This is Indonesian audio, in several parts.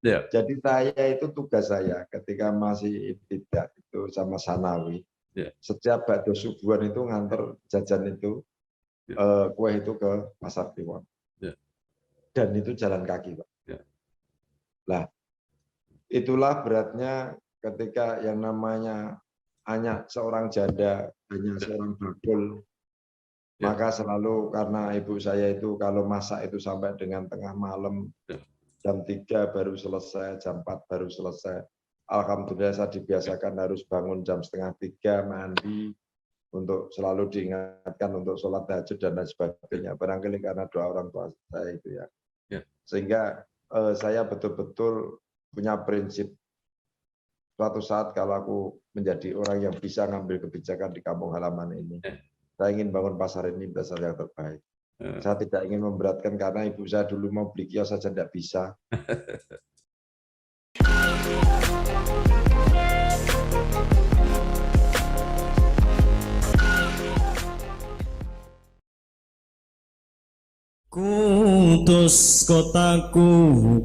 Ya. Jadi saya itu tugas saya ketika masih ibtidak itu sama sanawi. Ya. Setiap bakdo subuhan itu nganter jajan itu kue itu ke Pasar Kliwon. Ya. Dan itu jalan kaki, Pak. Ya. Lah, itulah beratnya ketika yang namanya hanya seorang janda, hanya seorang bakul. Maka selalu karena ibu saya itu kalau masak itu sampai dengan tengah malam, jam 3 baru selesai, jam 4 baru selesai. Alhamdulillah saya dibiasakan harus bangun jam setengah 3, mandi, untuk selalu diingatkan untuk sholat tahajud dan lain sebagainya. Barangkali karena doa orang tua saya itu ya. Sehingga saya betul-betul punya prinsip, suatu saat kalau aku menjadi orang yang bisa ngambil kebijakan di kampung halaman ini, saya ingin bangun pasar ini pasar yang terbaik. Saya tidak ingin memberatkan karena ibu saya dulu mau beli kios saja tidak bisa. Kudus kotaku,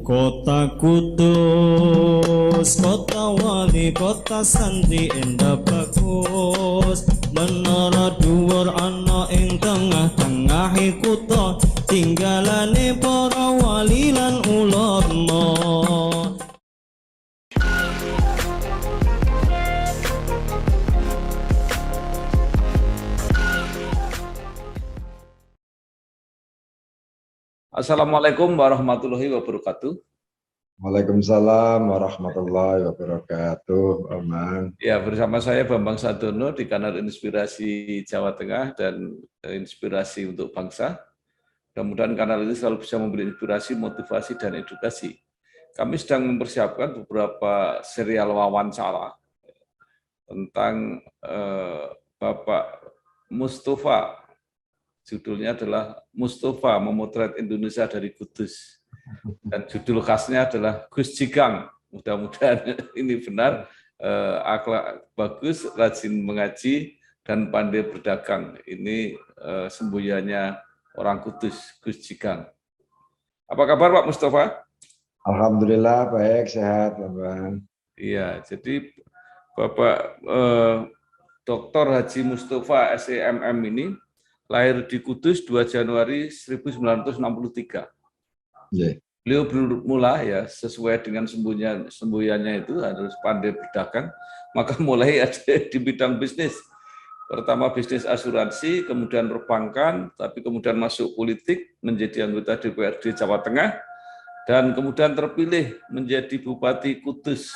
kota kudus, kota wali, kota santri indah bagus. Menara dhuwur ana ing tengah-tengahe kutha, tinggalane para wali lan ulama. Assalamualaikum warahmatullahi wabarakatuh. Waalaikumsalam warahmatullahi wabarakatuh, Aman. Ya, bersama saya Bambang Sadono di kanal Inspirasi Jawa Tengah dan Inspirasi untuk Bangsa. Mudah-mudahan kanal ini selalu bisa memberi inspirasi, motivasi, dan edukasi. Kami sedang mempersiapkan beberapa serial wawancara tentang Bapak Mustafa. Judulnya adalah Mustafa Memotret Indonesia dari Kudus. Dan judul khasnya adalah Gus Jigang. Mudah-mudahan ini benar, akhlak bagus, rajin mengaji, dan pandai berdagang. Ini semboyannya orang Kudus, Gus Jigang. Apa kabar Pak Mustafa? Alhamdulillah baik, sehat Bang. Iya, jadi Bapak Dr. Haji Mustafa SEMM ini lahir di Kudus 2 Januari 1963. Yeah. Beliau bermula ya sesuai dengan semboyannya itu harus pandai berdagang, maka mulai ada di bidang bisnis. Pertama bisnis asuransi, kemudian perbankan, tapi kemudian masuk politik, menjadi anggota DPRD Jawa Tengah, dan kemudian terpilih menjadi Bupati Kudus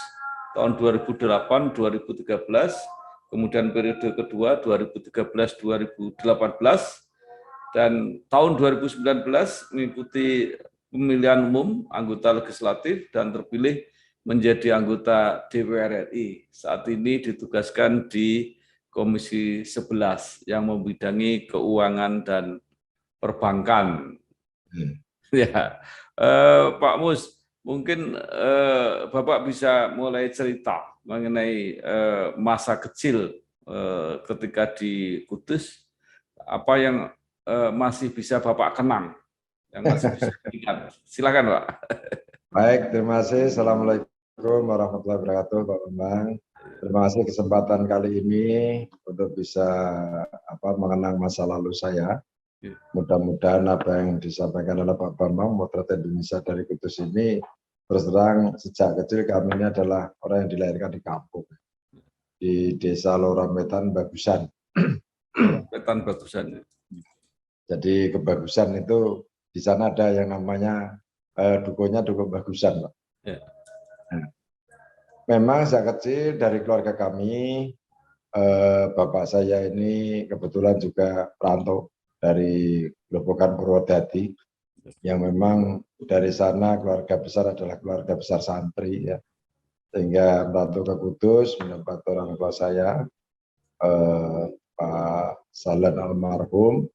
tahun 2008-2013, kemudian periode kedua 2013-2018, dan tahun 2019 mengikuti pemilihan umum anggota legislatif dan terpilih menjadi anggota DPR RI. Saat ini ditugaskan di Komisi 11 yang membidangi keuangan dan perbankan. Ya, Pak Mus, mungkin Bapak bisa mulai cerita mengenai masa kecil ketika di Kudus, apa yang masih bisa Bapak kenang, yang masih bisa diingat. Silakan Pak. Baik, terima kasih. Assalamualaikum warahmatullahi wabarakatuh, Pak Bambang. Terima kasih kesempatan kali ini untuk bisa mengenang masa lalu saya. Mudah-mudahan apa yang disampaikan oleh Pak Bambang, Motret Indonesia dari Kudus ini, terus terang sejak kecil kami ini adalah orang yang dilahirkan di kampung, di Desa Lorametan Bagusan. Wetan Bagusan. Jadi kebagusan itu di sana ada yang namanya dukuhnya Dukuh Bagusan, Pak. Ya. Nah, memang sejak kecil dari keluarga kami, bapak saya ini kebetulan juga perantau dari Grobogan Purwodadi, yang memang dari sana keluarga besar adalah keluarga besar santri ya, sehingga merantau ke Kudus mendapat orang tua saya, Pak Salan almarhum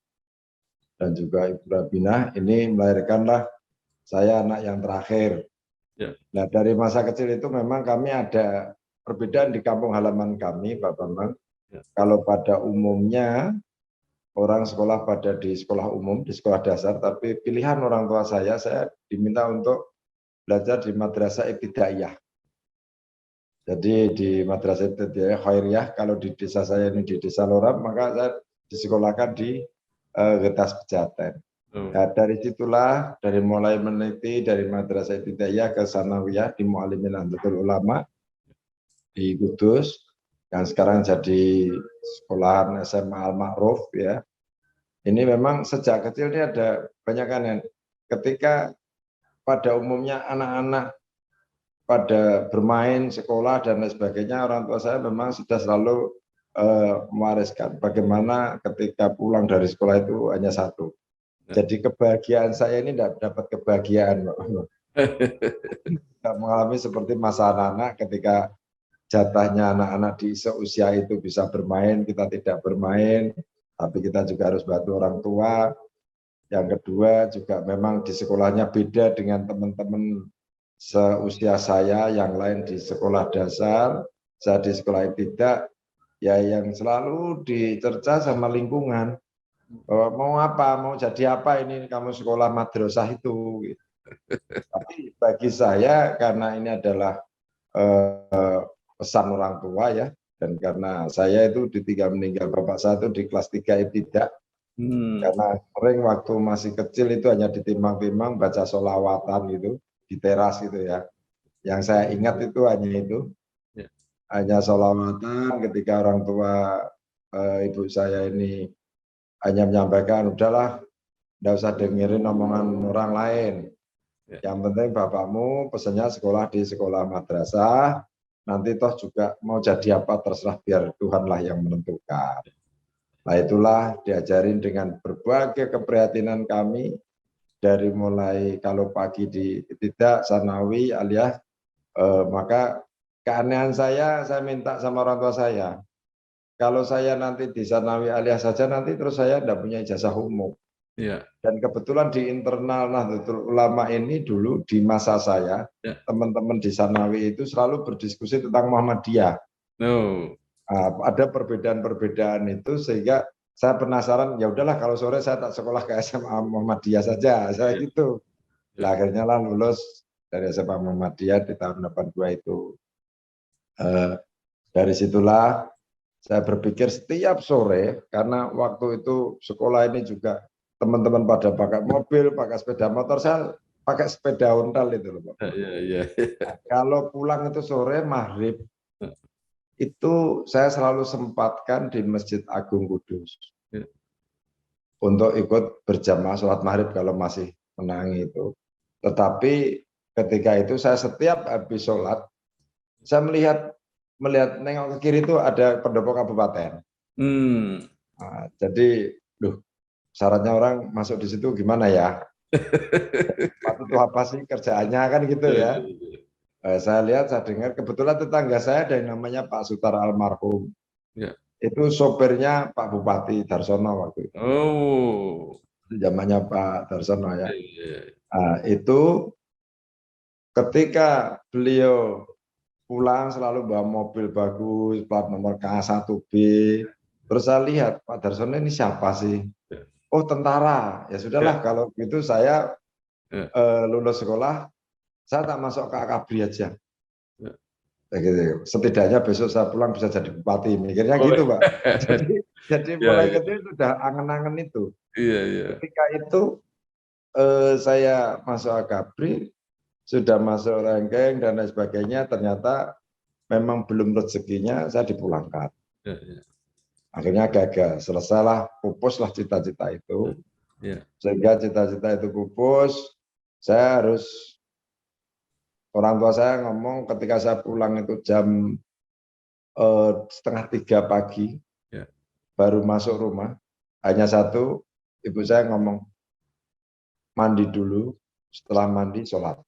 dan juga Ibu Rabinah, ini melahirkanlah saya anak yang terakhir. Ya. Nah, dari masa kecil itu memang kami ada perbedaan di kampung halaman kami, Pak Bambang. Ya. Kalau pada umumnya orang sekolah pada di sekolah umum, di sekolah dasar, tapi pilihan orang tua saya diminta untuk belajar di Madrasah Ibtidaiyah. Jadi di Madrasah Ibtidaiyah Khairiyah, kalau di desa saya ini di Desa Loram, maka saya disekolahkan di Getas Pejaten. Nah, dari situlah, dari mulai meneliti dari Madrasah Ibtidaiyah ke Sanawiyah di Muallimin Nahdlatul Ulama di Kudus, yang sekarang jadi sekolahan SMA Al-Ma'ruf ya. Ini memang sejak kecil ini ada banyak kan, ketika pada umumnya anak-anak pada bermain, sekolah dan lain sebagainya, orang tua saya memang sudah selalu mewariskan bagaimana ketika pulang dari sekolah itu hanya satu. Jadi kebahagiaan saya ini tidak dapat kebahagiaan, tidak mengalami seperti masa anak-anak ketika jatahnya anak-anak di seusia itu bisa bermain, kita tidak bermain, tapi kita juga harus bantu orang tua. Yang kedua juga memang di sekolahnya beda dengan teman-teman seusia saya yang lain di sekolah dasar, saya di sekolah tidak, ya yang selalu dicerca sama lingkungan. Mau apa, mau jadi apa ini kamu sekolah madrasah itu. Tapi bagi saya karena ini adalah pesan orang tua ya, dan karena saya itu ditinggal meninggal bapak saya itu di kelas 3 ibtidak, karena sering waktu masih kecil itu hanya ditimbang-timbang baca sholawatan gitu di teras gitu ya. Yang saya ingat itu hanya itu, hanya sholawatan ketika orang tua ibu saya ini hanya menyampaikan, udahlah, tidak usah dengerin omongan orang lain. Yang penting bapakmu pesannya sekolah di sekolah madrasah, nanti toh juga mau jadi apa terserah, biar Tuhanlah yang menentukan. Nah itulah diajarin dengan berbagai keprihatinan kami, dari mulai kalau pagi di tidak sanawi alias, maka keanehan saya minta sama orang tua saya, kalau saya nanti di sanawi alias saja nanti terus saya tidak punya ijazah umum. Ya. Dan kebetulan di internal Nahdlatul Ulama ini dulu di masa saya, teman-teman di sanawi itu selalu berdiskusi tentang Muhammadiyah. Ada perbedaan-perbedaan itu sehingga saya penasaran, ya udahlah kalau sore saya tak sekolah ke SMA Muhammadiyah saja, saya gitu. Nah, akhirnya lah lulus dari SMA Muhammadiyah di tahun 82 itu. Dari situlah saya berpikir setiap sore, karena waktu itu sekolah ini juga teman-teman pada pakai mobil, pakai sepeda motor, saya pakai sepeda ontel itu loh Pak. Nah, kalau pulang itu sore maghrib, itu saya selalu sempatkan di Masjid Agung Kudus untuk ikut berjamaah sholat maghrib kalau masih menangi itu. Tetapi ketika itu saya setiap habis sholat, saya melihat nengok ke kiri itu ada pendopo kabupaten. Nah, jadi, syaratnya orang masuk di situ gimana ya? Itu apa sih kerjaannya kan gitu ya? Saya lihat, saya dengar, kebetulan tetangga saya ada yang namanya Pak Sutar almarhum. Itu sopirnya Pak Bupati Darsono waktu itu. Zamannya Pak Darsono ya. Nah, itu ketika beliau pulang selalu bawa mobil bagus, plat nomor K1B. Terus saya lihat, Pak Darsono ini siapa sih? Oh, tentara. Ya sudahlah, kalau gitu saya lulus sekolah, saya tak masuk ke Akabri aja. Gitu. Setidaknya besok saya pulang bisa jadi bupati. Mikirnya gitu, Pak. Jadi mulai kecil sudah angen-angen itu. Ketika itu saya masuk Akabri, sudah masuk ranking dan lain sebagainya, ternyata memang belum rezekinya, saya dipulangkan. Akhirnya gagal, selesailah, pupuslah cita-cita itu. Sehingga cita-cita itu pupus, saya harus, orang tua saya ngomong ketika saya pulang itu jam 2:30 pagi, baru masuk rumah, hanya satu, ibu saya ngomong, mandi dulu, setelah mandi sholat.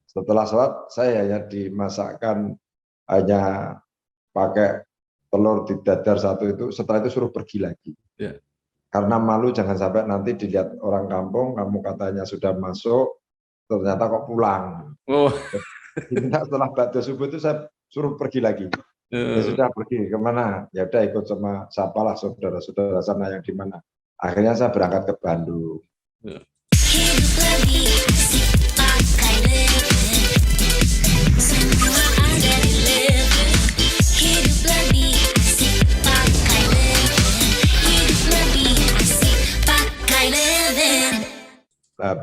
Setelah sholat, saya hanya dimasakkan, hanya pakai telur di dadar satu itu, setelah itu suruh pergi lagi. Karena malu jangan sampai nanti dilihat orang kampung, kamu katanya sudah masuk, ternyata kok pulang. Setelah ba'da subuh itu saya suruh pergi lagi. Ya sudah pergi kemana? Ya udah ikut sama siapalah saudara-saudara sana yang di mana. Akhirnya saya berangkat ke Bandung. Hidup lebih asik pakai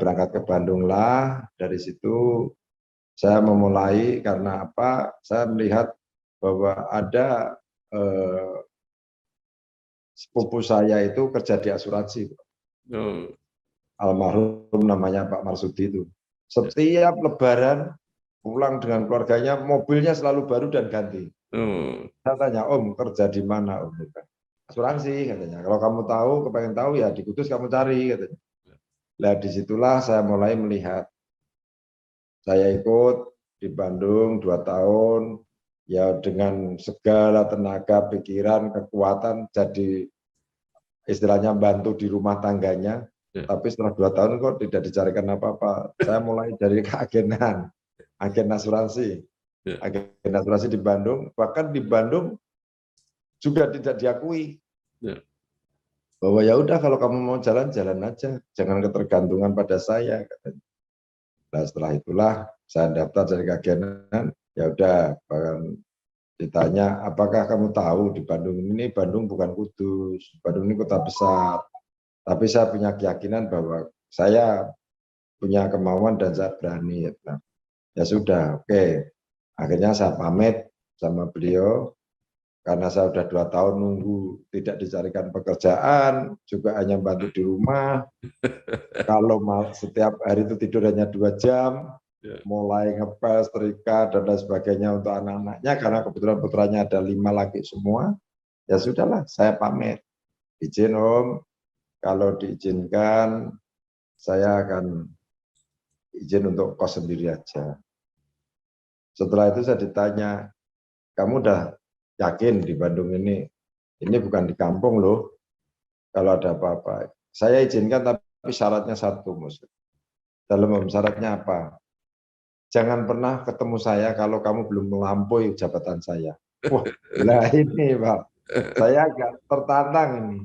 berangkat ke Bandung lah. Dari situ saya memulai karena apa? Saya melihat bahwa ada sepupu saya itu kerja di asuransi. Oh, Almarhum namanya Pak Marsudi itu. Setiap Lebaran pulang dengan keluarganya, mobilnya selalu baru dan ganti. oh, Saya tanya, Om kerja di mana Om? Asuransi katanya. Kalau kamu tahu, kepengen tahu ya di Kudus kamu cari katanya. Nah disitulah saya mulai melihat. Saya ikut di Bandung 2 tahun, ya dengan segala tenaga, pikiran, kekuatan, jadi istilahnya bantu di rumah tangganya. ya, Tapi setelah 2 tahun kok tidak dicarikan apa-apa. Saya mulai dari keagenan, agen asuransi. ya, Agen asuransi di Bandung, bahkan di Bandung juga tidak diakui. ya, Bahwa ya udah kalau kamu mau jalan-jalan aja, jangan ketergantungan pada saya. Katanya. Nah setelah itulah saya daftar dari keagenan, ya udah bahkan ditanya apakah kamu tahu di Bandung ini Bandung bukan Kudus, Bandung ini kota besar. Tapi saya punya keyakinan bahwa saya punya kemauan dan saya berani. Nah, ya sudah, oke. Akhirnya saya pamit sama beliau karena saya sudah 2 tahun nunggu tidak dicarikan pekerjaan, juga hanya bantu di rumah. Kalau setiap hari itu tidur hanya 2 jam, ya, mulai ngepel, setrika, dan lain sebagainya untuk anak-anaknya, karena kebetulan putranya ada 5 lagi semua, ya sudahlah, saya pamit. Izin Om, kalau diizinkan, saya akan izin untuk kos sendiri aja. Setelah itu saya ditanya, kamu udah yakin di Bandung ini bukan di kampung loh, kalau ada apa-apa. Saya izinkan, tapi syaratnya satu, Mus. Dalam syaratnya apa? Jangan pernah ketemu saya kalau kamu belum melampaui jabatan saya. Wah, lah ini Pak, saya agak tertantang ini.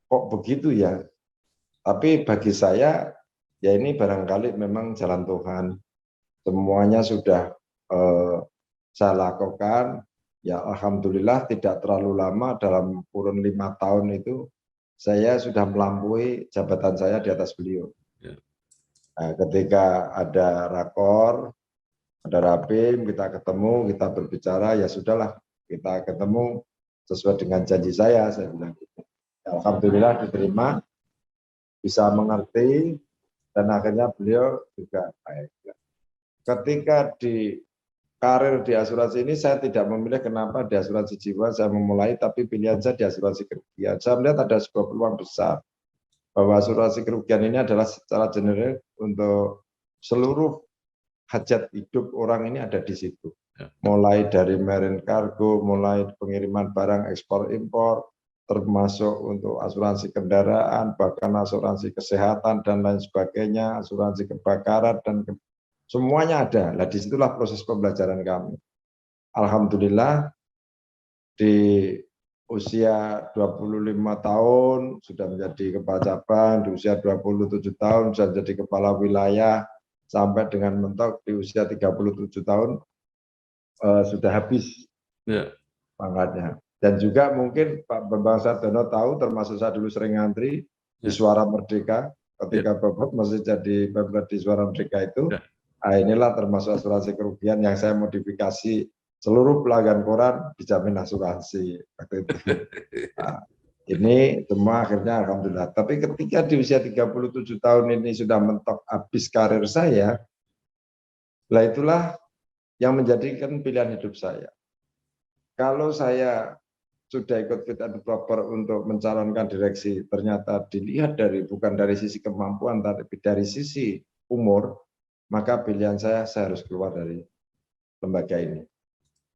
Kok begitu ya? Tapi bagi saya, ya ini barangkali memang jalan Tuhan. Semuanya sudah saya lakukan. Ya Alhamdulillah tidak terlalu lama, dalam kurun 5 tahun itu, saya sudah melampaui jabatan saya di atas beliau. Nah, ketika ada rakor, ada rapim, kita ketemu, kita berbicara, ya sudahlah, kita ketemu sesuai dengan janji saya bilang gitu. Ya, Alhamdulillah diterima, bisa mengerti, dan akhirnya beliau juga baik. Ketika di karir di asuransi ini, saya tidak memilih kenapa di asuransi jiwa saya memulai, tapi pilihan saya di asuransi kerugian. Saya melihat ada sebuah peluang besar, bahwa asuransi kerugian ini adalah secara general untuk seluruh hajat hidup orang ini ada di situ. Mulai dari marine cargo, mulai pengiriman barang ekspor impor, termasuk untuk asuransi kendaraan, bahkan asuransi kesehatan dan lain sebagainya, asuransi kebakaran dan semuanya ada. Nah, disitulah proses pembelajaran kami. Alhamdulillah di usia 25 tahun sudah menjadi kepala cabang, di usia 27 tahun sudah menjadi kepala wilayah, sampai dengan mentok di usia 37 tahun sudah habis pangkatnya. Dan juga mungkin Pak Bambang Sardono tahu, termasuk saya dulu sering ngantri di Suara Merdeka, ketika Bapak masih jadi pemret di Suara Merdeka itu, nah inilah termasuk asuransi kerugian yang saya modifikasi seluruh pelanggan koran dijamin asuransi. Nah, ini semua akhirnya Alhamdulillah. Tapi ketika di usia 37 tahun ini sudah mentok habis karir saya, lah itulah yang menjadikan pilihan hidup saya. Kalau saya sudah ikut fit and proper untuk mencalonkan direksi, ternyata dilihat bukan dari sisi kemampuan, tapi dari sisi umur, maka pilihan saya harus keluar dari lembaga ini.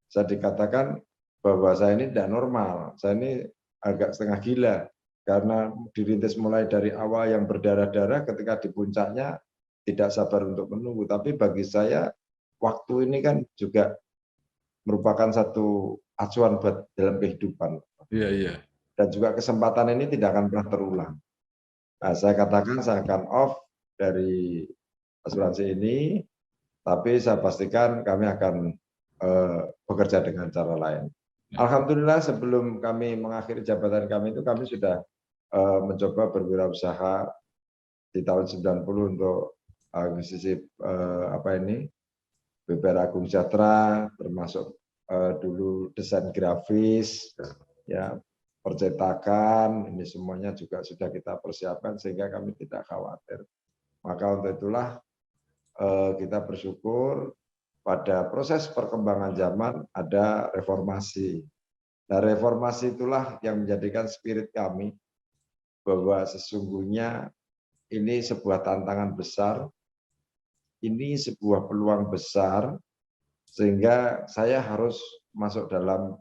Saya dikatakan bahwa saya ini tidak normal, saya ini agak setengah gila, karena dirintis mulai dari awal yang berdarah-darah, ketika di puncaknya tidak sabar untuk menunggu. Tapi bagi saya, waktu ini kan juga merupakan satu acuan buat dalam kehidupan. Iya, iya. Dan juga kesempatan ini tidak akan pernah terulang. Nah, saya katakan saya akan off dari asuransi ini, tapi saya pastikan kami akan bekerja dengan cara lain. Alhamdulillah sebelum kami mengakhiri jabatan kami itu, kami sudah mencoba berwirausaha di tahun 90 untuk akuisisi BPR Agung Sejahtera, termasuk dulu desain grafis, ya percetakan, ini semuanya juga sudah kita persiapkan sehingga kami tidak khawatir. Maka untuk itulah kita bersyukur pada proses perkembangan zaman ada reformasi. Nah, reformasi itulah yang menjadikan spirit kami bahwa sesungguhnya ini sebuah tantangan besar, ini sebuah peluang besar, sehingga saya harus masuk dalam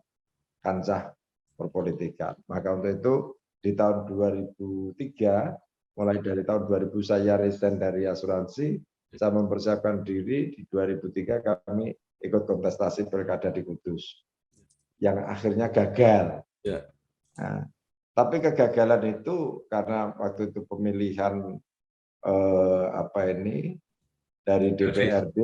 kancah perpolitikan. Maka untuk itu di tahun 2003, mulai dari tahun 2000 saya resign dari asuransi, saya mempersiapkan diri. Di 2003 kami ikut kontestasi pilkada di Kudus, yang akhirnya gagal. Ya. Nah, tapi kegagalan itu karena waktu itu pemilihan dari DPRD,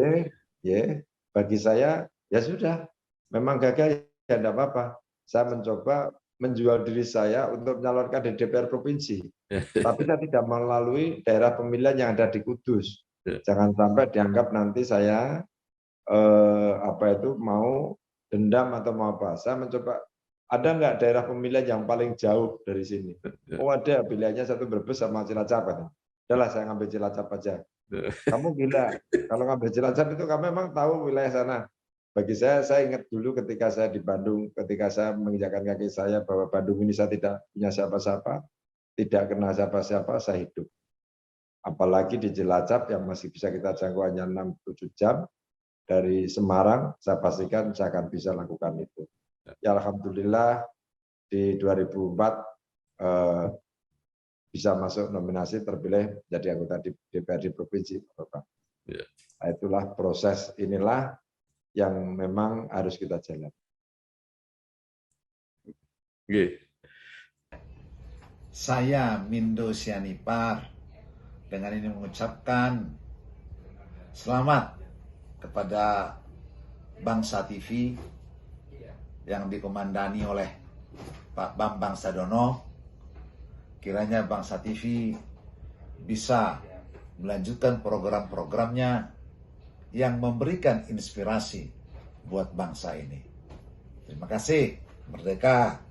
ya bagi saya ya sudah, memang gagal ya tidak apa-apa. Saya mencoba menjual diri saya untuk menyalurkan di DPR provinsi, tapi saya tidak melalui daerah pemilihan yang ada di Kudus. Jangan sampai dianggap nanti saya mau dendam atau mau apa. Saya mencoba, ada nggak daerah pemilihan yang paling jauh dari sini? Oh ada, pilihannya satu Brebes sama Cilacap. Udahlah saya ngambil Cilacap aja. Kamu gila, kalau ngambil Cilacap itu kamu memang tahu wilayah sana. Bagi saya ingat dulu ketika saya di Bandung, ketika saya menginjakkan kaki saya bahwa Bandung ini saya tidak punya siapa-siapa, tidak kenal siapa-siapa, saya hidup. Apalagi di Cilacap yang masih bisa kita jangkau hanya 6-7 jam, dari Semarang, saya pastikan saya akan bisa lakukan itu. Ya alhamdulillah di 2004 bisa masuk nominasi, terpilih jadi anggota di DPRD Provinsi Bapak. Ya. Nah, itulah proses inilah yang memang harus kita jalan. Saya Mindo Sianipar dengan ini mengucapkan selamat kepada Bangsa TV yang dikomandani oleh Pak Bambang Sadono. Kiranya Bangsa TV bisa melanjutkan program-programnya yang memberikan inspirasi buat bangsa ini. Terima kasih. Merdeka.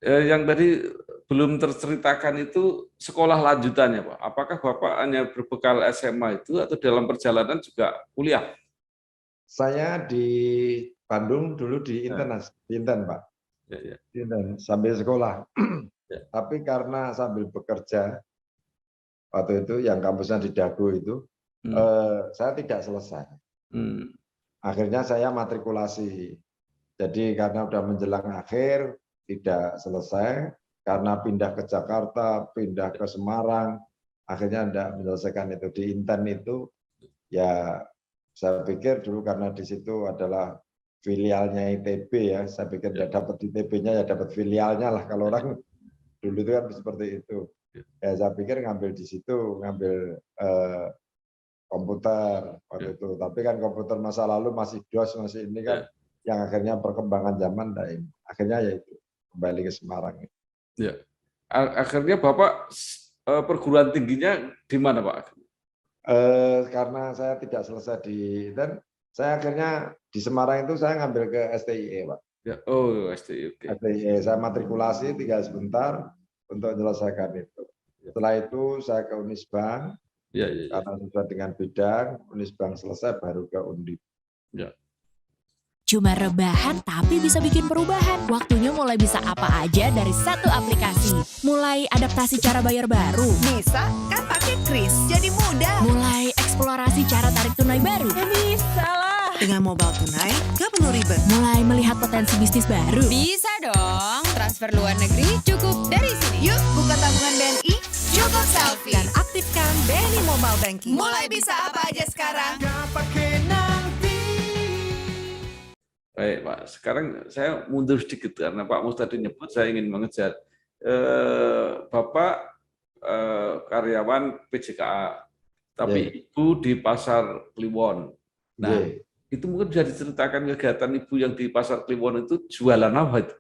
Yang tadi belum terceritakan itu sekolah lanjutannya, Pak. Apakah Bapak hanya berbekal SMA itu atau dalam perjalanan juga kuliah? Saya di Bandung dulu di Inten, Pak. Ya. Inten, sambil sekolah. Ya. Tapi karena sambil bekerja, waktu itu yang kampusnya di Dago itu, saya tidak selesai. Akhirnya saya matrikulasi. Jadi karena udah menjelang akhir, tidak selesai. Karena pindah ke Jakarta, pindah ke Semarang, akhirnya tidak menyelesaikan itu. Di Inten itu, ya saya pikir dulu karena di situ adalah filialnya ITB ya, saya pikir tidak dapat ITB-nya ya dapat filialnya lah. Kalau orang dulu itu kan seperti itu. Ya saya pikir ngambil di situ, ngambil komputer waktu itu. Tapi kan komputer masa lalu masih DOS, masih ini kan, yang akhirnya perkembangan zaman, akhirnya ya itu kembali ke Semarang. Ya. Akhirnya Bapak perguruan tingginya di mana, Pak? Karena saya tidak selesai di dan saya akhirnya di Semarang itu saya ngambil ke STIE, Pak. Ya, oh, STIE. Okay. STIE saya matrikulasi, tinggal sebentar untuk menyelesaikan itu. Setelah itu saya ke Unisbank, karena sesuai dengan bidang, Unisbank selesai baru ke Undip. Ya. Cuma rebahan tapi bisa bikin perubahan. Waktunya mulai bisa apa aja dari satu aplikasi. Mulai adaptasi cara bayar baru. Bisa kan pakai Kris, jadi mudah. Mulai eksplorasi cara tarik tunai baru. Ya bisa lah. Dengan mobile tunai, gak perlu ribet. Mulai melihat potensi bisnis baru. Bisa dong, transfer luar negeri cukup dari sini. Yuk buka tabungan BNI, cukup selfie. Dan aktifkan BNI Mobile Banking. Mulai bisa apa aja sekarang. Baik, Pak. Sekarang saya mundur sedikit karena Pak Mus tadi nyebut saya ingin mengejar. Bapak karyawan PJKA, tapi Ibu di Pasar Kliwon. Nah, itu mungkin bisa diceritakan kegiatan Ibu yang di Pasar Kliwon itu jualan apa itu?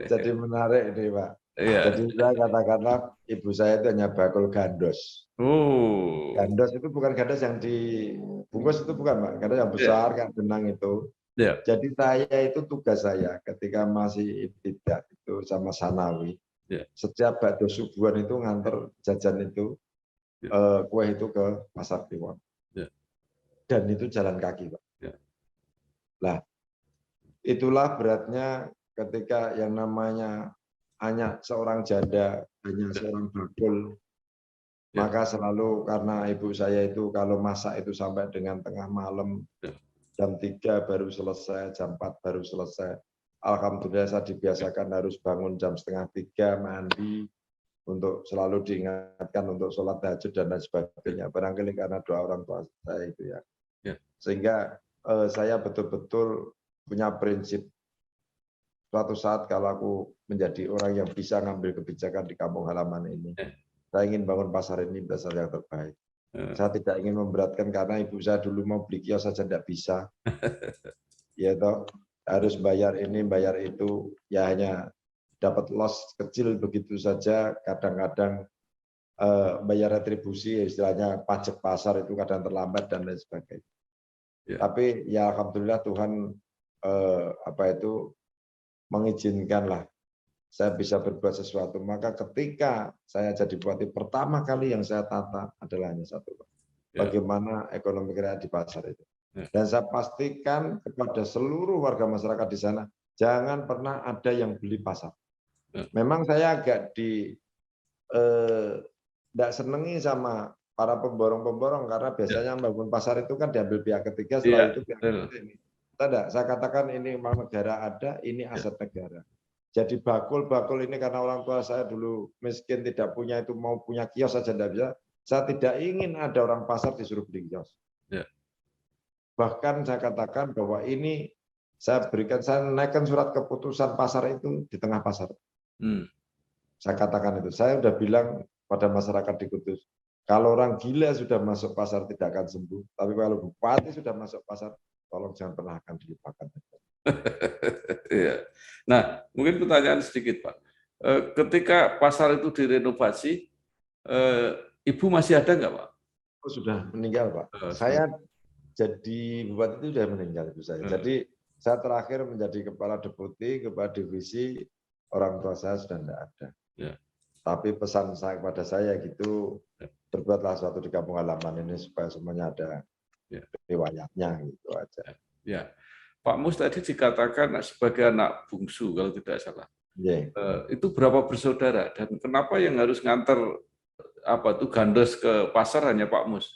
Jadi menarik nih, Pak. Iya. Jadi saya katakanlah ibu saya itu hanya bakul gandos. Oh. Gandos itu bukan gandos yang dibungkus, itu bukan, Pak. Gandos yang besar kayak benang itu. Iya. Jadi saya itu tugas saya ketika masih ibtidak itu sama sanawi. Ya. Setiap bakdo subuhan itu nganter jajan itu, kue itu ke Pasar Kliwon. Ya. Dan itu jalan kaki, Pak. Ya. Lah, itulah beratnya ketika yang namanya hanya seorang janda, hanya seorang bakul, Ya. maka selalu karena ibu saya itu kalau masak itu sampai dengan tengah malam, Ya. jam 3 baru selesai, jam 4 baru selesai. Alhamdulillah saya dibiasakan harus bangun jam 2:30, mandi, untuk selalu diingatkan untuk sholat tahajud dan lain sebagainya. Barangkali karena doa orang tua saya itu ya. Ya. Sehingga saya betul-betul punya prinsip, suatu saat kalau aku menjadi orang yang bisa ngambil kebijakan di kampung halaman ini, saya ingin bangun pasar ini pasar yang terbaik. Saya tidak ingin memberatkan karena ibu saya dulu mau beli kios saja tidak bisa. Ya toh, harus bayar ini, bayar itu, ya hanya dapat loss kecil begitu saja. Kadang-kadang bayar retribusi, istilahnya pajak pasar itu kadang terlambat dan lain sebagainya. Ya. Tapi ya alhamdulillah Tuhan mengizinkanlah saya bisa berbuat sesuatu. Maka ketika saya jadi bupati, pertama kali yang saya tata adalah hanya satu, bagaimana ekonomi kreatif di pasar itu. Dan saya pastikan kepada seluruh warga masyarakat di sana, jangan pernah ada yang beli pasar. Memang saya agak tidak senengi sama para pemborong-pemborong, karena biasanya membangun pasar itu kan diambil pihak ketiga, setelah itu pihak ketiga ini. Tidak, saya katakan ini memang negara ada, ini aset negara. Jadi bakul-bakul ini karena orang tua saya dulu miskin, tidak punya, itu mau punya kios saja tidak bisa. Saya tidak ingin ada orang pasar disuruh beli kios. Ya. Bahkan saya katakan bahwa ini saya naikkan surat keputusan pasar itu di tengah pasar. Saya katakan itu. Saya sudah bilang pada masyarakat di Kudus, kalau orang gila sudah masuk pasar tidak akan sembuh. Tapi kalau bupati sudah masuk pasar, tolong jangan pernah akan dilupakan. Ya. Nah, mungkin pertanyaan sedikit, Pak. Ketika pasar itu direnovasi, Ibu masih ada nggak, Pak? Oh, sudah meninggal, Pak. Saya jadi bupati itu sudah meninggal, Ibu saya. Jadi saya terakhir menjadi kepala deputi, kepala divisi, orang tua saya sudah tidak ada. Ya. Tapi pesan saya kepada saya gitu, berbuatlah sesuatu di kampung halaman ini supaya semuanya ada riwayatnya, gitu aja. Ya. Pak Mus tadi dikatakan sebagai anak bungsu kalau tidak salah. Itu berapa bersaudara dan kenapa yang harus nganter gandos ke pasar hanya Pak Mus?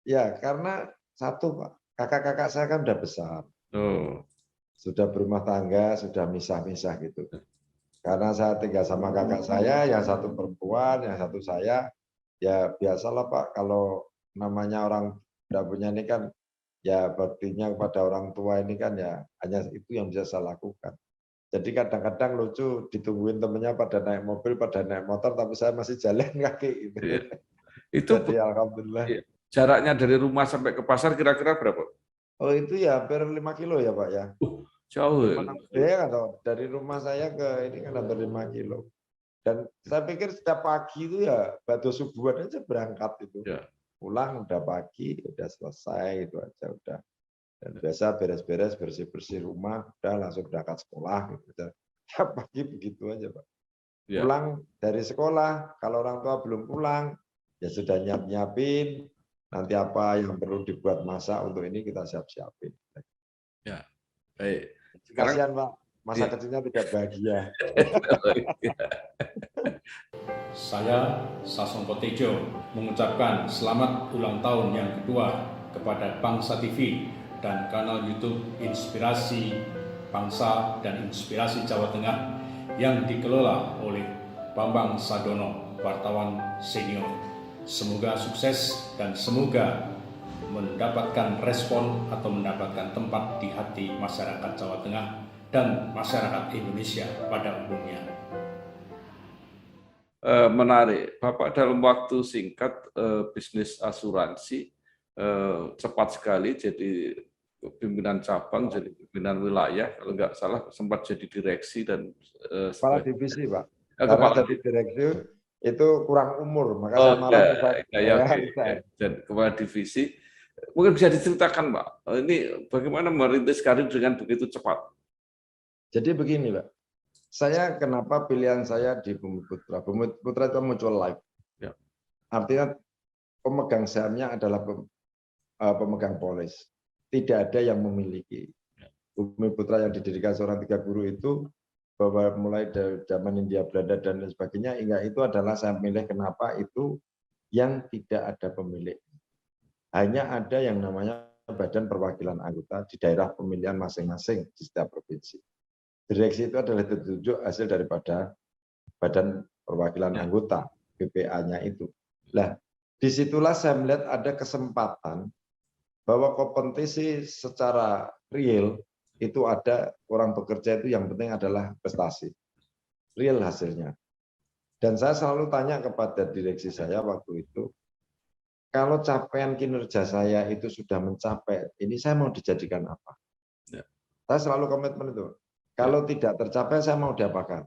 Ya karena satu, Pak, kakak-kakak saya kan udah besar, sudah berumah tangga, sudah misah-misah gitu. Karena saya tinggal sama kakak saya, yang satu perempuan, yang satu saya, ya biasalah Pak, kalau namanya orang tidak punya ini kan. Ya baktinya kepada orang tua ini kan ya hanya itu yang bisa saya lakukan. Jadi kadang-kadang lucu ditungguin temennya pada naik mobil, pada naik motor, tapi saya masih jalan kaki. Gitu. Ya. Itu jadi alhamdulillah. Ya. Jaraknya dari rumah sampai ke pasar kira-kira berapa? Oh itu ya hampir 5 kilo ya Pak ya. Jauh ya? Ya atau dari rumah saya ke ini kan hampir 5 kilo. Dan saya pikir setiap pagi itu ya bakdo subuhan aja berangkat itu. Ya. Pulang udah pagi, udah selesai itu aja udah. Dan biasa beres-beres, bersih-bersih rumah, udah langsung berangkat sekolah gitu. Ya pagi begitu aja Pak. Ya. Pulang dari sekolah, kalau orang tua belum pulang, ya sudah nyiapin. Nanti apa yang perlu dibuat masak untuk ini kita siap-siapin. Ya, baik. Kasihan Pak, masa kecilnya tidak bahagia. Saya Sasongko Tejo mengucapkan selamat ulang tahun yang kedua kepada Bangsa TV dan kanal YouTube Inspirasi Bangsa dan Inspirasi Jawa Tengah yang dikelola oleh Bambang Sadono, wartawan senior. Semoga sukses dan semoga mendapatkan respon atau mendapatkan tempat di hati masyarakat Jawa Tengah dan masyarakat Indonesia pada umumnya. Menarik, Bapak dalam waktu singkat bisnis asuransi cepat sekali jadi pimpinan cabang, jadi pimpinan wilayah, kalau nggak salah sempat jadi direksi dan kepala divisi Pak. Karena kepala jadi direksi itu kurang umur, maka oh saya marah tuh ya, saya oke. resign. Dan kepala divisi mungkin bisa diceritakan Pak, ini bagaimana merintis karir dengan begitu cepat. Jadi begini, Pak. Saya kenapa pilihan saya di Bumi Putra? Bumi Putra itu muncul live. Ya. Artinya pemegang sahamnya adalah pemegang polis. Tidak ada yang memiliki. Bumi Putra yang didirikan seorang 3 guru itu bahwa mulai dari zaman Hindia Belanda dan lain sebagainya, hingga itu adalah saya milih kenapa itu yang tidak ada pemilik. Hanya ada yang namanya Badan Perwakilan Anggota di daerah pemilihan masing-masing di setiap provinsi. Direksi itu adalah ditunjuk hasil daripada Badan Perwakilan Anggota, BPA-nya itu. Nah, disitulah saya melihat ada kesempatan bahwa kompetisi secara real itu ada, orang bekerja itu yang penting adalah prestasi, real hasilnya. Dan saya selalu tanya kepada direksi saya waktu itu, kalau capaian kinerja saya itu sudah mencapai, ini saya mau dijadikan apa? Ya. Saya selalu komitmen itu. Kalau tidak tercapai, saya mau diapakan?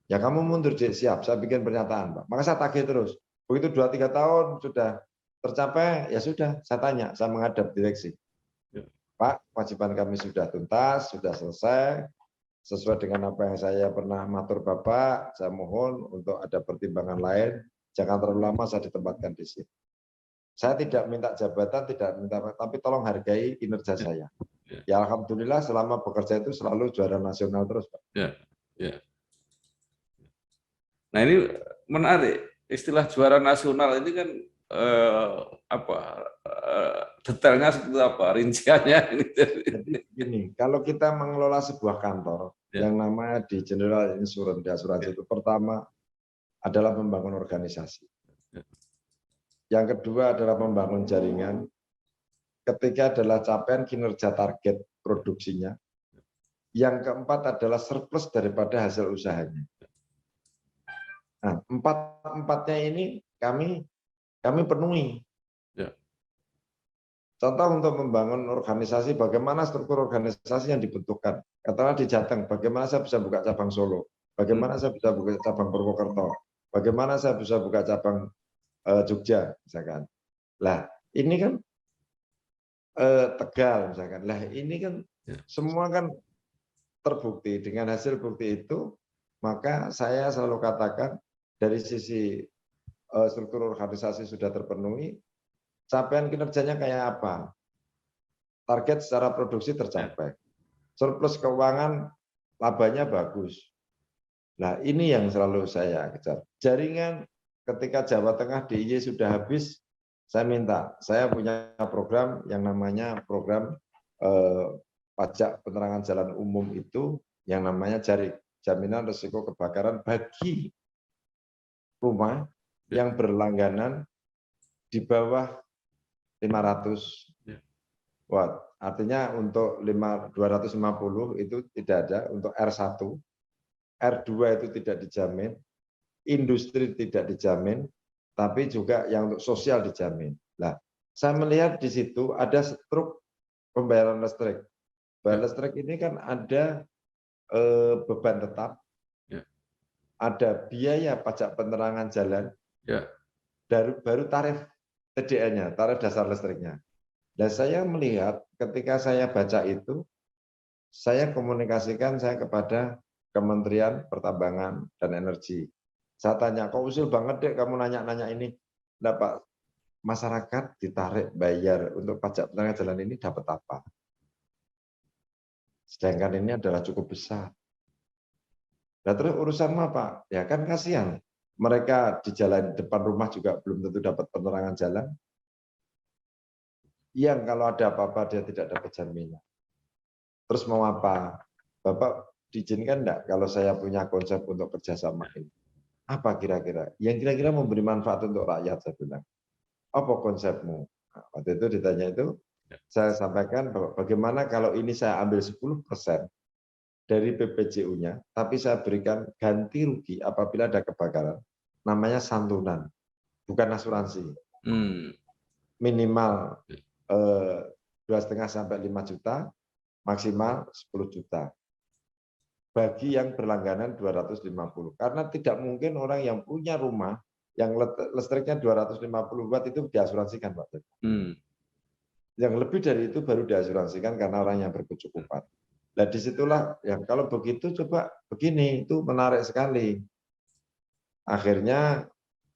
Ya kamu mundur, siap. Saya bikin pernyataan, Pak. Maka saya tagih terus. Begitu 2-3 tahun sudah tercapai, ya sudah. Saya tanya, saya menghadap direksi. Pak, kewajiban kami sudah tuntas, sudah selesai. Sesuai dengan apa yang saya pernah matur Bapak, saya mohon untuk ada pertimbangan lain. Jangan terlalu lama saya ditempatkan di sini. Saya tidak minta jabatan, tidak minta, tapi tolong hargai kinerja saya. Ya alhamdulillah selama bekerja itu selalu juara nasional terus, Pak. Ya. Nah ini menarik, istilah juara nasional ini kan detailnya seperti apa, rinciannya. Jadi gini, kalau kita mengelola sebuah kantor yang namanya di General Insurance, di asuransi itu pertama adalah membangun organisasi. Yang kedua adalah membangun jaringan. Ketiga adalah capaian kinerja target produksinya. Yang keempat adalah surplus daripada hasil usahanya. Nah, empatnya ini kami penuhi. Contoh untuk membangun organisasi, bagaimana struktur organisasi yang dibentukkan. Katakanlah di Jateng, bagaimana saya bisa buka cabang Solo, bagaimana saya bisa buka cabang Purwokerto, bagaimana saya bisa buka cabang Jogja, misalkan. Lah, ini kan Tegal, misalkan. Lah, ini kan semua kan terbukti dengan hasil bukti itu, maka saya selalu katakan dari sisi struktur organisasi sudah terpenuhi, capaian kinerjanya kayak apa? Target secara produksi tercapai. Surplus keuangan, labanya bagus. Nah, ini yang selalu saya kejar. Jaringan ketika Jawa Tengah DIY sudah habis, saya minta, saya punya program yang namanya program pajak penerangan jalan umum itu yang namanya jaminan risiko kebakaran bagi rumah yang berlangganan di bawah 500 watt. Artinya untuk 250 itu tidak ada, untuk R1, R2 itu tidak dijamin, industri tidak dijamin, tapi juga yang untuk sosial dijamin. Nah, saya melihat di situ ada struk pembayaran listrik. Pembayaran listrik ini kan ada beban tetap, ada biaya pajak penerangan jalan, baru tarif TDL-nya, tarif dasar listriknya. Dan saya melihat ketika saya baca itu, saya komunikasikan saya kepada Kementerian Pertambangan dan Energi. Saya tanya, kok usil banget deh kamu nanya-nanya ini. Dapat masyarakat ditarik bayar untuk pajak penerangan jalan ini dapat apa? Sedangkan ini adalah cukup besar. Nah terus urusan apa? Ya kan kasihan. Mereka di jalan depan rumah juga belum tentu dapat penerangan jalan. Yang kalau ada apa-apa dia tidak dapat jaminan. Terus mau apa? Bapak diizinkan enggak kalau saya punya konsep untuk kerjasama ini? Apa kira-kira? Yang kira-kira memberi manfaat untuk rakyat, saya bilang. Apa konsepmu? Nah, waktu itu ditanya itu, saya sampaikan bahwa bagaimana kalau ini saya ambil 10% dari BPJU-nya, tapi saya berikan ganti rugi apabila ada kebakaran. Namanya santunan, bukan asuransi. Minimal 2,5 sampai 5 juta, maksimal 10 juta. bagi yang berlangganan 250. Karena tidak mungkin orang yang punya rumah yang listriknya 250 watt itu diasuransikan, Pak. Yang lebih dari itu baru diasuransikan karena orang yang berkecukupan. Nah, disitulah yang kalau begitu coba begini, itu menarik sekali. Akhirnya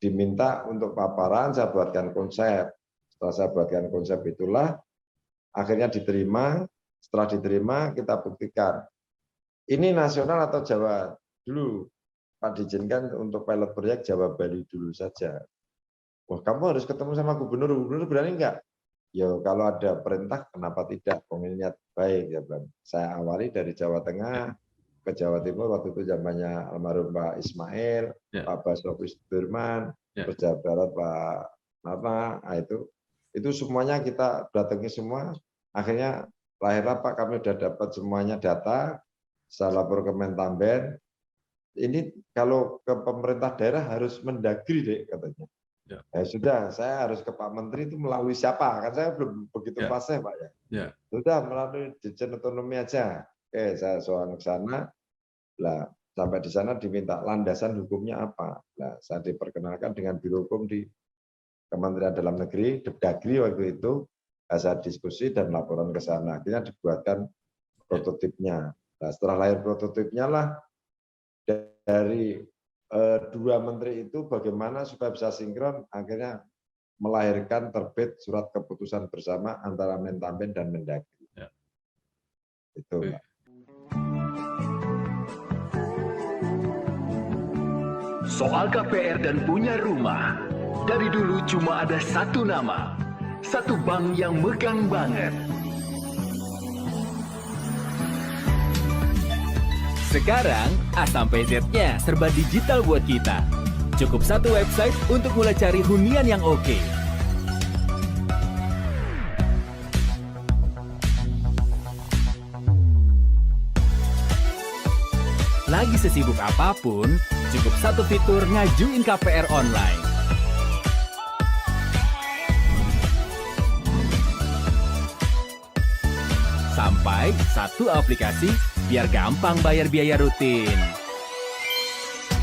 diminta untuk paparan, saya buatkan konsep. Setelah saya buatkan konsep itulah, akhirnya diterima. Setelah diterima, kita buktikan. Ini nasional atau Jawa dulu? Pak diizinkan untuk pilot proyek Jawa Bali dulu saja. Wah, kamu harus ketemu sama gubernur. Gubernur berani enggak? Ya kalau ada perintah kenapa tidak? Niat baik ya Bang. Saya awali dari Jawa Tengah ke Jawa Timur waktu itu zamannya almarhum Pak Ismail, Pak Basuki Sudirman, terus Jawa Barat Pak Nana, itu semuanya kita datangi semua. Akhirnya lahirlah Pak, kami sudah dapat semuanya data, saya lapor ke Mentamben. Ini kalau ke pemerintah daerah harus mendagri deh katanya. Ya sudah, saya harus ke Pak Menteri itu melalui siapa? Kan saya belum begitu fasih Pak ya. Sudah melalui Dirjen Otonomi aja. Oke, saya soal ke sana. Lah, sampai di sana diminta landasan hukumnya apa? Nah, saya diperkenalkan dengan Biro Hukum di Kementerian Dalam Negeri, Depdagri waktu itu. Saya diskusi dan laporan ke sana. Akhirnya dibuatkan prototipnya. Nah, setelah lahir prototipnya lah dari dua menteri itu bagaimana supaya bisa sinkron, akhirnya melahirkan terbit surat keputusan bersama antara Mentamben dan Mendagri. Itu, Pak. Soal KPR dan punya rumah, dari dulu cuma ada satu nama, satu bank yang megang banget. Sekarang, A sampai Z-nya serba digital buat kita. Cukup satu website untuk mulai cari hunian yang oke. Lagi sesibuk apapun, cukup satu fitur ngajuin KPR online. Sampai satu aplikasi biar gampang bayar biaya rutin.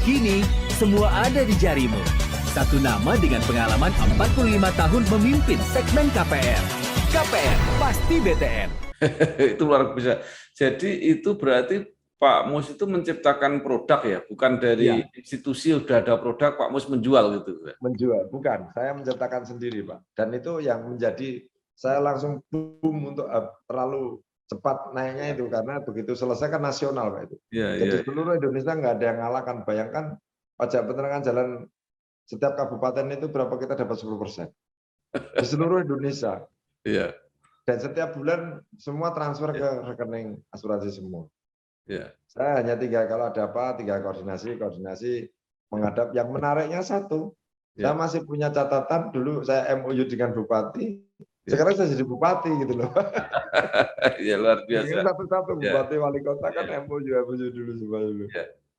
Kini, semua ada di jarimu. Satu nama dengan pengalaman 45 tahun memimpin segmen KPR. KPR, pasti BTN. Itu luar biasa. Jadi itu berarti Pak Mus itu menciptakan produk ya, bukan dari institusi sudah ada produk, Pak Mus menjual gitu. Menjual, bukan. Saya menciptakan sendiri, Pak. Dan itu yang menjadi, saya langsung boom untuk terlalu cepat naiknya itu, karena begitu selesai kan nasional Pak itu. Jadi seluruh Indonesia nggak ada yang ngalahkan. Bayangkan pajak penerangan jalan setiap kabupaten itu berapa kita dapat 10% di seluruh Indonesia. Dan setiap bulan semua transfer ke rekening asuransi semua. Saya hanya 3 kalau ada apa 3 koordinasi menghadap. Yang menariknya satu, saya masih punya catatan dulu saya MOU dengan bupati. Sekarang saya jadi bupati gitu loh. Ya luar biasa. Satu-satu bupati wali kota kan MOU dulu semua dulu.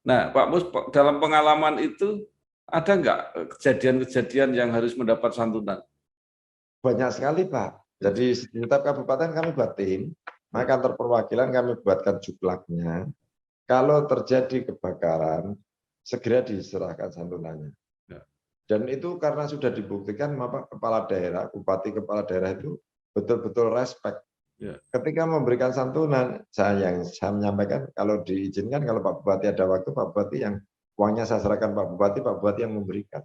Nah, Pak Mus dalam pengalaman itu ada nggak kejadian-kejadian yang harus mendapat santunan? Banyak sekali Pak. Jadi setiap kabupaten kami buat tim, maka kantor perwakilan kami buatkan juklaknya. Kalau terjadi kebakaran, segera diserahkan santunannya. Dan itu karena sudah dibuktikan kepala daerah, bupati kepala daerah itu betul-betul respect. Ketika memberikan santunan, saya menyampaikan kalau diizinkan, kalau Pak Bupati ada waktu, Pak Bupati yang uangnya saya serahkan Pak Bupati yang memberikan.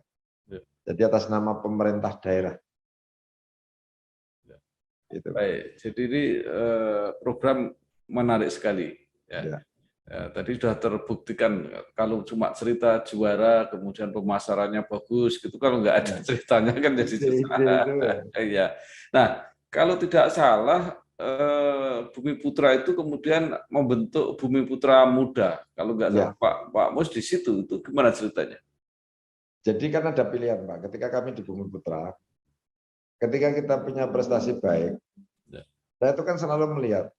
Jadi atas nama pemerintah daerah. Itu. Baik, jadi ini program menarik sekali. Tadi sudah terbuktikan kalau cuma cerita juara, kemudian pemasarannya bagus, gitu kalau nggak ada ceritanya kan jadi susah. Nah, kalau tidak salah, Bumi Putra itu kemudian membentuk Bumi Putra Muda. Kalau nggak salah Pak Mus di situ, itu gimana ceritanya? Jadi kan ada pilihan Pak. Ketika kami di Bumi Putra, ketika kita punya prestasi baik, saya itu kan selalu melihat.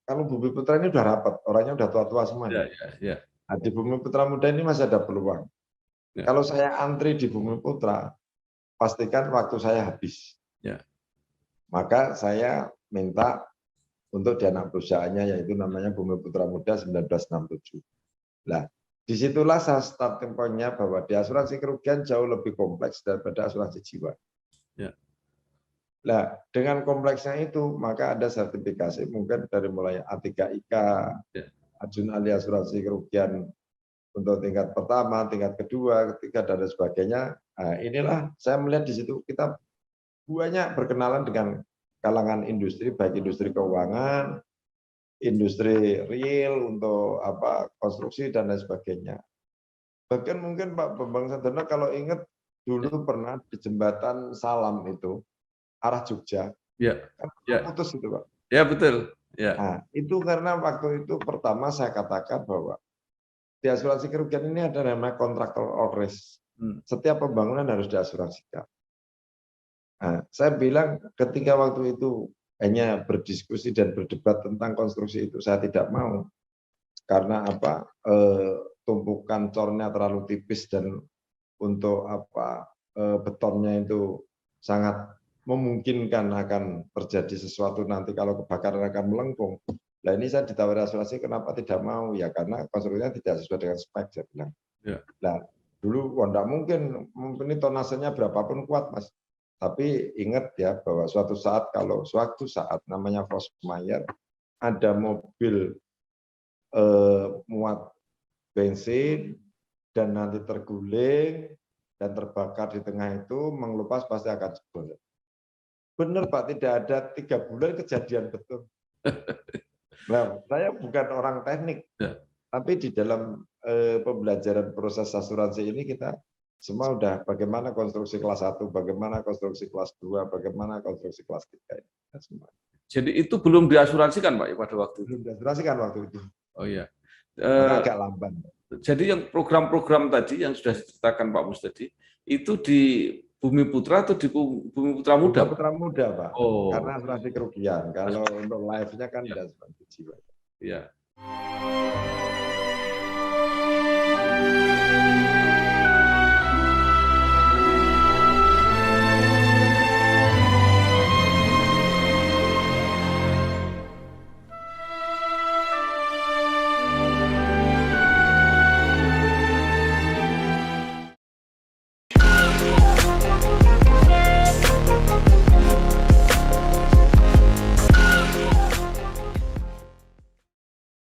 Kalau Bumi Putra ini udah rapat, orangnya udah tua-tua semua. Nah, di Bumi Putra Muda ini masih ada peluang. Kalau saya antri di Bumi Putra, pastikan waktu saya habis. Maka saya minta untuk di anak perusahaannya, yaitu namanya Bumi Putra Muda 1967. Nah, disitulah saya starting point-nya bahwa di asuransi kerugian jauh lebih kompleks daripada asuransi jiwa. Ya. Nah, dengan kompleksnya itu, maka ada sertifikasi mungkin dari mulai A3IK, Ya. Ajun ahli asuransi kerugian untuk tingkat pertama, tingkat kedua, ketiga, dan sebagainya. Nah, inilah saya melihat di situ kita banyak berkenalan dengan kalangan industri, baik industri keuangan, industri real untuk konstruksi dan lain sebagainya. Bahkan mungkin Pak Bambang Sardono kalau ingat dulu pernah di jembatan Salam itu arah Jogja, Ya. kan Ya. putus itu Pak. Ya betul. Ya. Nah, itu karena waktu itu pertama saya katakan bahwa di asuransi kerugian ini ada namanya kontraktor all risk. Setiap pembangunan harus diasuransikan. Nah, saya bilang ketika waktu itu hanya berdiskusi dan berdebat tentang konstruksi itu saya tidak mau. Karena tumpukan cornya terlalu tipis dan untuk betonnya itu sangat memungkinkan akan terjadi sesuatu nanti kalau kebakaran akan melengkung. Nah ini saya ditawari asuransi kenapa tidak mau? Ya karena konstruksinya tidak sesuai dengan spek, saya bilang. Ya. Nah dulu tidak mungkin ini tonasenya berapapun kuat Mas. Tapi ingat ya bahwa suatu saat namanya force majeure, ada mobil muat bensin dan nanti terguling dan terbakar di tengah itu, mengelupas pasti akan jebol. Benar Pak, tidak ada 3 bulan kejadian betul. Nah, saya bukan orang teknik, tapi di dalam pembelajaran proses asuransi ini kita semua udah bagaimana konstruksi kelas 1, bagaimana konstruksi kelas 2, bagaimana konstruksi kelas 3 ini. Semua. Jadi itu belum diasuransikan Pak pada waktu itu? Belum diasuransikan waktu itu. Oh iya. Agak lamban. Jadi yang program-program tadi yang sudah diceritakan Pak Mus tadi, itu di Bumi Putra atau di Bumi Putra Muda? Bumi Putra Muda Pak, karena asuransi kerugian. Kalau untuk live-nya kan tidak asuransi jiwa. Iya.